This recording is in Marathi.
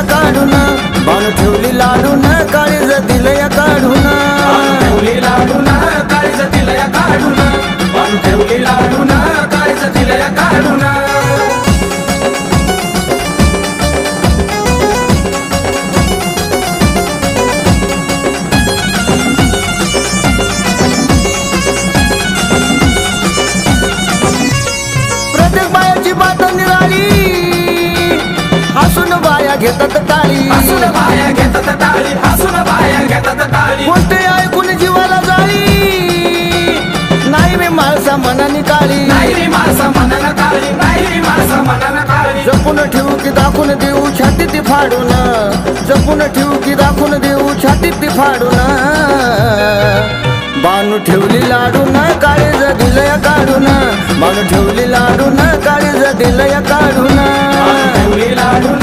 काढून बाण ठेवली लाडून काळीज दिलया काढून ठेवली लाडून काळीज दिलया काढून बाण ठेवली लाडून काळीज दिलया काढून हसून बाया घेतात टाळी हसून बाया घेतात टाळी हसून बाया घेतात टाळी गोष्ट ऐकून जीवाला जाळी नाही मी माणसा मनाने काळी नाही रे माणसा मनानं काळी नाही रे माणसा मनानं काळी जपून ठेवू की दाखवून देऊ छातीत ती फाडून जपून ठेवू की दाखवून देऊ छातीत ती फाडून बाणू ठेवली लाडून काळीज दिलया काढून बाणू ठेवली लाडून काळीज दिलया काढून ठेवली लाडून